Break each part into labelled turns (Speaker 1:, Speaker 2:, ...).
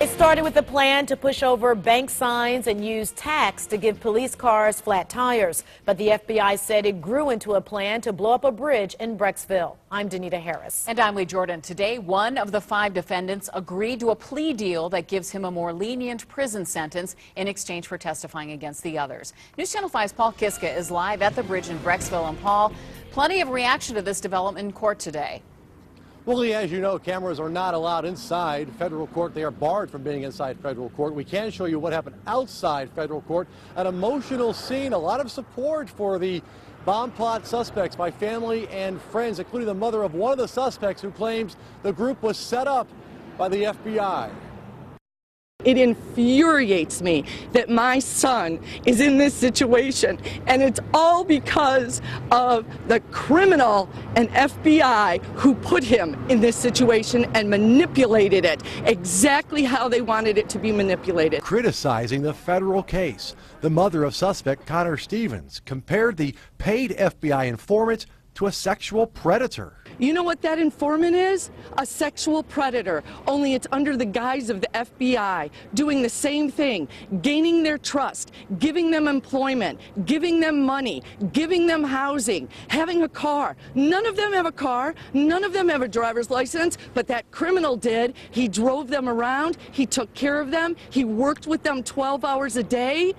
Speaker 1: It started with a plan to push over bank signs and use tacks to give police cars flat tires. But the FBI said it grew into a plan to blow up a bridge in Brecksville. I'm Danita Harris.
Speaker 2: And I'm Lee Jordan. Today, one of the 5 defendants agreed to a plea deal that gives him a more lenient prison sentence in exchange for testifying against the others. News Channel 5's Paul Kiska is live at the bridge in Brecksville. And Paul, plenty of reaction to this development in court today.
Speaker 3: Well, Lee, as you know, cameras are not allowed inside federal court. They are barred from being inside federal court. We can show you what happened outside federal court. An emotional scene, a lot of support for the bomb plot suspects by family and friends, including the mother of one of the suspects who claims the group was set up by the FBI.
Speaker 4: It infuriates me that my son is in this situation, and it's all because of the criminal and FBI who put him in this situation and manipulated it exactly how they wanted it to be manipulated.
Speaker 3: Criticizing the federal case, the mother of suspect Connor Stevens compared the paid FBI informant to a sexual predator.
Speaker 4: You know what that informant is? A sexual predator, only it's under the guise of the FBI, doing the same thing, gaining their trust, giving them employment, giving them money, giving them housing, having a car. None of them have a car, none of them have a driver's license, but that criminal did. He drove them around, he took care of them, he worked with them 12 hours a day.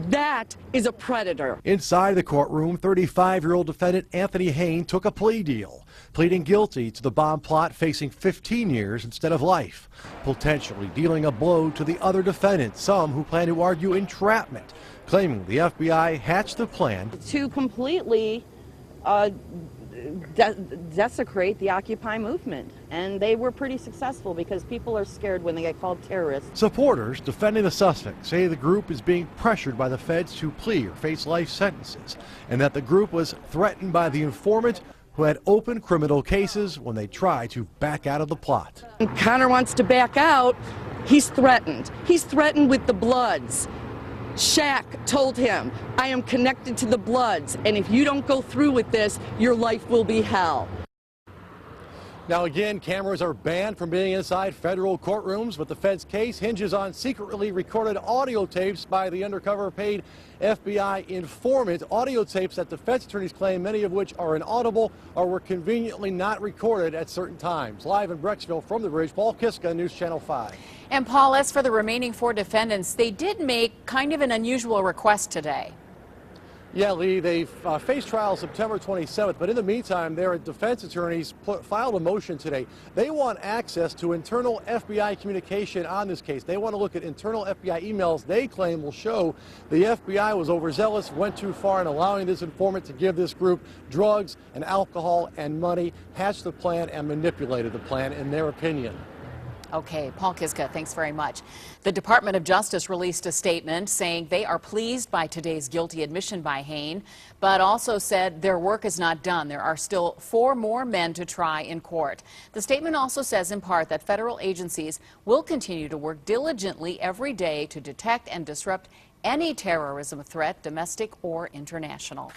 Speaker 4: That is a predator.
Speaker 3: Inside the courtroom, 35-year-old defendant Anthony Hayne took a plea deal, pleading guilty to the bomb plot, facing 15 years instead of life, potentially dealing a blow to the other defendants, some who plan to argue entrapment, claiming the FBI hatched the plan
Speaker 4: to completely desecrate the Occupy movement, and they were pretty successful because people are scared when they get called terrorists.
Speaker 3: Supporters defending the suspect say the group is being pressured by the feds to plea or face life sentences, and that the group was threatened by the informant who had open criminal cases when they tried to back out of the plot.
Speaker 4: And Connor wants to back out. He's threatened. He's threatened with the Bloods. Shaq told him, I am connected to the Bloods, and if you don't go through with this, your life will be hell.
Speaker 3: Now again, cameras are banned from being inside federal courtrooms, but the Fed's case hinges on secretly recorded audio tapes by the undercover paid FBI informant, audio tapes that defense attorneys claim many of which are inaudible or were conveniently not recorded at certain times. Live in Brecksville from the bridge, Paul Kiska, News Channel 5.
Speaker 2: And Paul, as for the remaining 4 defendants, they did make kind of an unusual request today.
Speaker 3: Yeah, Lee, they face trial September 27th, but in the meantime, their defense attorneys filed a motion today. They want access to internal FBI communication on this case. They want to look at internal FBI emails they claim will show the FBI was overzealous, went too far in allowing this informant to give this group drugs and alcohol and money, hatched the plan and manipulated the plan, in their opinion.
Speaker 2: Okay, Paul Kiska, thanks very much. The Department of Justice released a statement saying they are pleased by today's guilty admission by Hayne, but also said their work is not done. There are still 4 more men to try in court. The statement also says in part that federal agencies will continue to work diligently every day to detect and disrupt any terrorism threat, domestic or international.